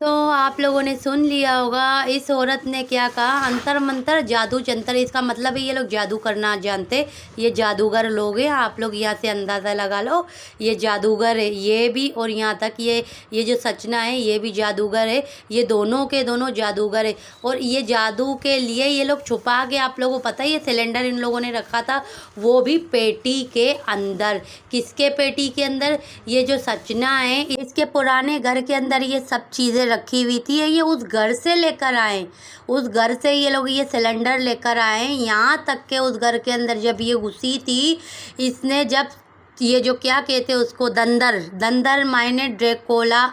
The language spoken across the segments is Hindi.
तो आप लोगों ने सुन लिया होगा इस औरत ने क्या कहा, अंतर मंतर जादू जंतर। इसका मतलब है ये लोग जादू करना जानते, ये जादूगर लोग हैं। आप लोग यहाँ से अंदाज़ा लगा लो, ये जादूगर है ये भी, और यहाँ तक ये जो सचना है ये भी जादूगर है। ये दोनों के दोनों जादूगर है। और ये जादू के लिए ये लोग छुपा के, आप लोगों को पता है ये सिलेंडर इन लोगों ने रखा था, वो भी पेटी के अंदर। किसके पेटी के अंदर? ये जो सचना है इसके पुराने घर के अंदर ये सब चीज़ें रखी हुई थी। ये उस घर से लेकर आए, उस घर से ये लोग ये सिलेंडर लेकर आए। यहाँ तक के उस घर के अंदर जब ये घुसी थी, इसने जब ये जो क्या कहते हैं उसको, दंदर, दंदर मायने ड्रेकोला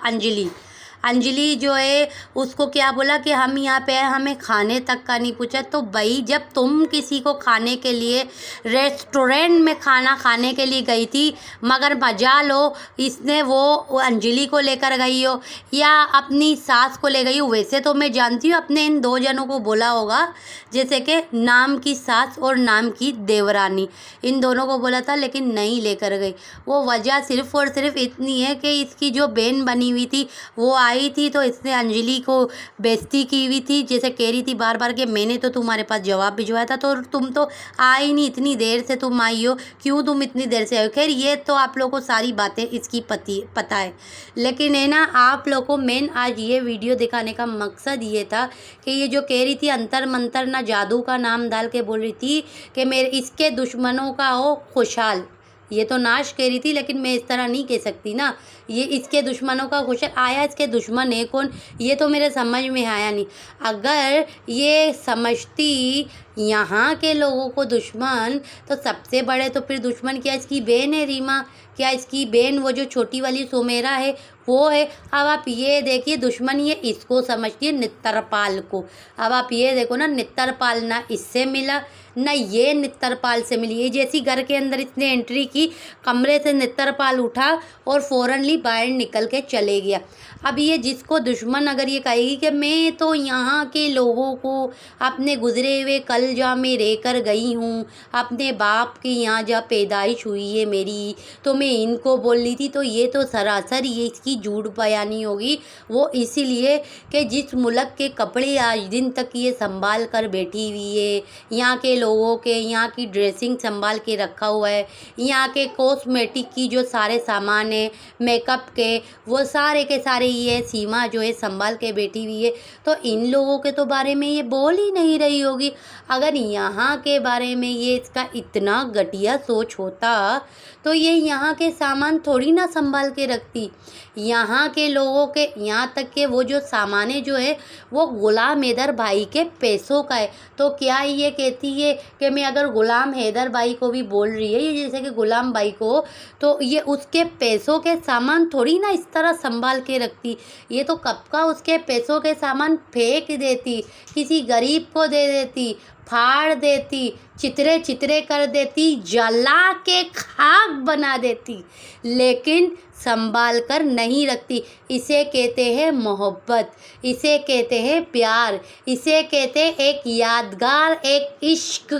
अंजलि जो है उसको क्या बोला कि हम यहाँ पे हैं, हमें खाने तक का नहीं पूछा। तो भाई जब तुम किसी को खाने के लिए रेस्टोरेंट में खाना खाने के लिए गई थी, मगर मजा लो इसने वो अंजलि को लेकर गई हो या अपनी सास को ले गई हो। वैसे तो मैं जानती हूँ अपने इन दो जनों को बोला होगा, जैसे कि नाम की सास और नाम की देवरानी, इन दोनों को बोला था, लेकिन नहीं लेकर गई। वो वजह सिर्फ़ और सिर्फ इतनी है कि इसकी जो बहन बनी हुई थी वो आई थी, तो इसने अंजलि को बेइज्जती की हुई थी। जैसे कह रही थी बार बार कि मैंने तो तुम्हारे पास जवाब भिजवाया था, तो तुम तो आई नहीं, इतनी देर से तुम आई हो, क्यों तुम इतनी देर से आई हो। खैर ये तो आप लोगों को सारी बातें इसकी पता है, लेकिन है ना, आप लोगों को मेन आज ये वीडियो दिखाने का मकसद ये था कि ये जो कह रही थी अंतर मंतर ना जादू का नाम डाल के बोल रही थी कि मेरे इसके दुश्मनों का हो खुशहाल। ये तो नाश कह रही थी, लेकिन मैं इस तरह नहीं कह सकती ना। ये इसके दुश्मनों का खुशहाल आया, इसके दुश्मन है कौन, ये तो मेरे समझ में आया नहीं। अगर ये समझती यहाँ के लोगों को दुश्मन, तो सबसे बड़े तो फिर दुश्मन क्या इसकी बहन है रीमा, क्या इसकी बहन वो जो छोटी वाली सुमेरा है वो है। अब आप ये देखिए दुश्मन ये इसको समझती है, नित्तरपाल को। अब आप ये देखो ना, नित्तरपाल ना इससे मिला ना ये नित्तरपाल से मिली। ये जैसी घर के अंदर इसने एंट्री की, कमरे से नित्तरपाल उठा और फ़ौरनली बाहर निकल के चले गया। अब ये जिसको दुश्मन अगर ये कहेगी कि मैं तो यहाँ के लोगों को अपने गुजरे हुए कलजा में रहकर गई हूँ, अपने बाप के यहाँ जब पैदाइश हुई है मेरी, तो मैं इनको बोल रही थी, तो ये तो सरासर ये इसकी झूठ बयानी होगी। वो इसीलिए कि जिस मुल्क के कपड़े आज दिन तक ये संभाल कर बैठी हुई है, यहाँ के लोगों के यहाँ की ड्रेसिंग संभाल के रखा हुआ है, यहाँ के कॉस्मेटिक की जो सारे सामान है मेकअप के, वो सारे के सारे ये सीमा जो है संभाल के बैठी हुई है। तो इन लोगों के तो बारे में ये बोल ही नहीं रही होगी। अगर यहाँ के बारे में ये इसका इतना घटिया सोच होता तो ये यहाँ के सामान थोड़ी ना संभाल के रखती। यहाँ के लोगों के, यहाँ तक के वो जो सामाने जो है वो गुलाम हैदर भाई के पैसों का है। तो क्या ये कहती है कि मैं अगर गुलाम हैदर भाई को भी बोल रही है, ये जैसे कि गुलाम भाई को, तो ये उसके पैसों के सामान थोड़ी ना इस तरह संभाल के रखती। ये तो कब का उसके पैसों के सामान फेंक देती, किसी गरीब को दे देती, फाड़ देती, चितरे चितरे कर देती, जला के खाक बना देती, लेकिन संभाल कर नहीं रखती। इसे कहते हैं मोहब्बत, इसे कहते हैं प्यार, इसे कहते हैं एक यादगार, एक इश्क,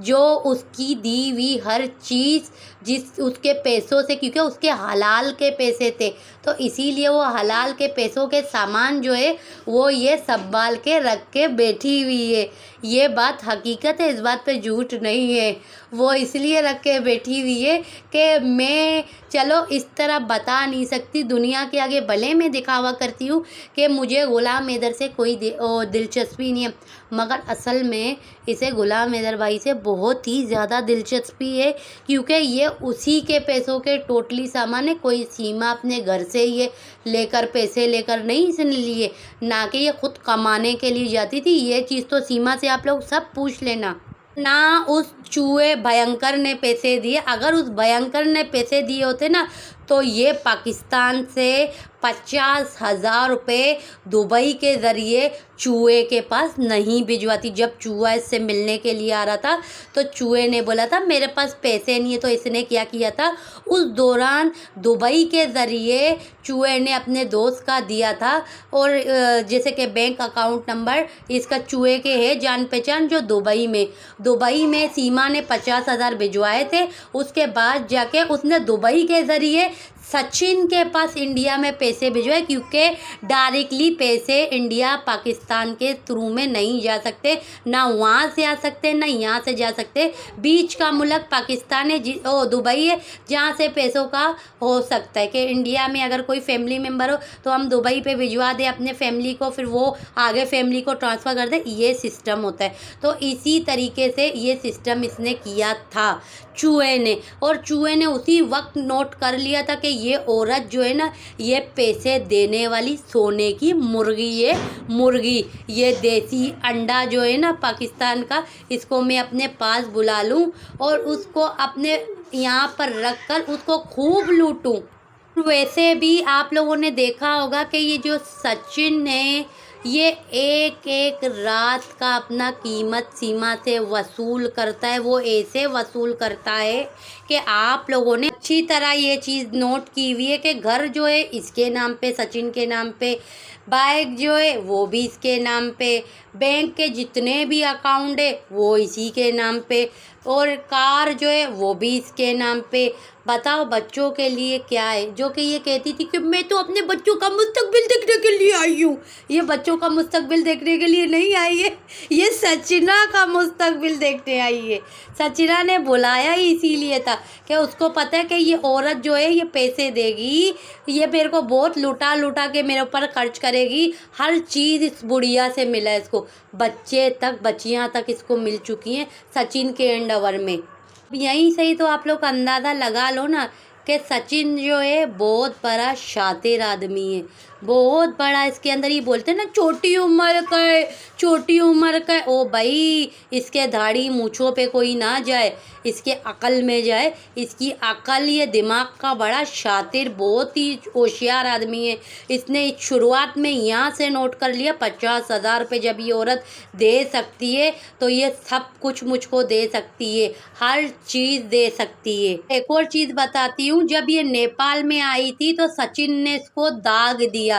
जो उसकी दी हुई हर चीज़ जिस उसके पैसों से, क्योंकि उसके हलाल के पैसे थे, तो इसीलिए वो हलाल के पैसों के सामान जो है वो ये संभाल के रख के बैठी हुई है। ये बात हकीकत है, इस बात पे झूठ नहीं है। वो इसलिए रख के बैठी हुई है कि मैं चलो इस तरह बता नहीं सकती दुनिया के आगे, भले मैं दिखावा करती हूँ कि मुझे गुलाम हैदर से कोई दिलचस्पी नहीं है, मगर असल में इसे गुलाम हैदर भाई से बहुत ही ज़्यादा दिलचस्पी है, क्योंकि ये उसी के पैसों के टोटली सामान है। कोई सीमा अपने घर से ये लेकर, पैसे लेकर नहीं इसने लिए, ना कि ये खुद कमाने के लिए जाती थी। ये चीज़ तो सीमा से आप लोग सब पूछ लेना। ना उस चूहे भयंकर ने पैसे दिए, अगर उस भयंकर ने पैसे दिए होते ना, तो ये पाकिस्तान से 50,000 रुपये दुबई के ज़रिए चूहे के पास नहीं भिजवाती। जब चूहा इससे मिलने के लिए आ रहा था तो चूहे ने बोला था मेरे पास पैसे नहीं है, तो इसने क्या किया था, उस दौरान दुबई के ज़रिए चूहे ने अपने दोस्त का दिया था, और जैसे कि बैंक अकाउंट नंबर इसका चूहे के है जान पहचान, जो दुबई में सीमा ने 50,000 भिजवाए थे। उसके बाद जाके उसने दुबई के ज़रिए सचिन के पास इंडिया में पैसे भिजवाए, क्योंकि डायरेक्टली पैसे इंडिया पाकिस्तान के थ्रू में नहीं जा सकते, ना वहाँ से आ सकते ना यहाँ से जा सकते। बीच का मुल्क पाकिस्तान है, दुबई है, जहाँ से पैसों का हो सकता है कि इंडिया में अगर कोई फैमिली मेम्बर हो तो हम दुबई पे भिजवा दें अपने फैमिली को, फिर वो आगे फैमिली को ट्रांसफ़र कर दे, ये सिस्टम होता है। तो इसी तरीके से ये सिस्टम इसने किया था चूहे ने, और चूहे ने उसी वक्त नोट कर लिया था कि ये औरत जो है ना, ये पैसे देने वाली सोने की मुर्गी है, मुर्गी, ये देसी अंडा जो है ना पाकिस्तान का, इसको मैं अपने पास बुला लूँ और उसको अपने यहाँ पर रख कर उसको खूब लूटूँ। वैसे भी आप लोगों ने देखा होगा कि ये जो सचिन है, ये एक एक रात का अपना कीमत सीमा से वसूल करता है। वो ऐसे वसूल करता है कि आप लोगों ने अच्छी तरह ये चीज़ नोट की हुई है कि घर जो है इसके नाम पे, सचिन के नाम पे, बाइक जो है वो भी इसके नाम पे, बैंक के जितने भी अकाउंट है वो इसी के नाम पे, और कार जो है वो भी इसके नाम पे। बताओ बच्चों के लिए क्या है, जो कि ये कहती थी कि मैं तो अपने बच्चों का मुस्तकबिल देखने के लिए आई हूँ। ये बच्चों का मुस्तकबिल देखने के लिए नहीं आई है, ये सचिना का मुस्तकबिल देखने आई है। सचिना ने बुलाया ही इसीलिए था कि उसको पता है कि ये औरत जो है ये पैसे देगी, ये मेरे को बहुत लुटा लुटा के मेरे ऊपर खर्च करेगी। हर चीज़ इस बुढ़िया से मिला है इसको, बच्चे तक, बच्चियाँ तक इसको मिल चुकी हैं सचिन के अंडर में। यहीं से ही तो आप लोग अंदाज़ा लगा लो ना कि सचिन जो है बहुत बड़ा शातिर आदमी है, बहुत बड़ा। इसके अंदर ही बोलते हैं ना छोटी उम्र का है, छोटी उम्र का है। ओ भाई, इसके दाढ़ी मूँछों पे कोई ना जाए, इसके अकल में जाए। इसकी अकल, ये दिमाग का बड़ा शातिर, बहुत ही होशियार आदमी है। इसने शुरुआत में यहाँ से नोट कर लिया 50,000 रुपये। जब ये औरत दे सकती है तो ये सब कुछ मुझको दे सकती है, हर चीज़ दे सकती है। एक और चीज़ बताती हूँ, जब ये नेपाल में आई थी तो सचिन ने इसको दाग दिया।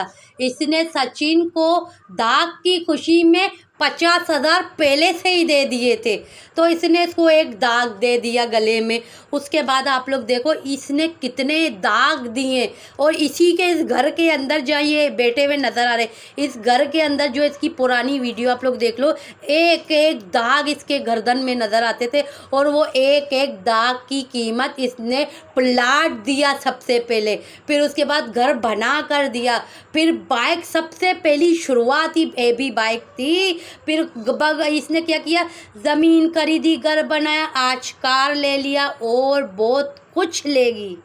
इसने सचिन को दाग की खुशी में 50,000 पहले से ही दे दिए थे, तो इसने इसको एक दाग दे दिया गले में। उसके बाद आप लोग देखो इसने कितने दाग दिए, और इसी के इस घर के अंदर जाइए बैठे हुए नज़र आ रहे, इस घर के अंदर जो इसकी पुरानी वीडियो आप लोग देख लो, एक एक दाग इसके गर्दन में नज़र आते थे, और वो एक एक दाग की कीमत इसने प्लाट दिया सबसे पहले, फिर उसके बाद घर बना कर दिया, फिर बाइक, सबसे पहली शुरुआत ही एबी बाइक थी, फिर इसने क्या किया, ज़मीन खरीदी, घर बनाया, आज कार ले लिया और बहुत कुछ लेगी।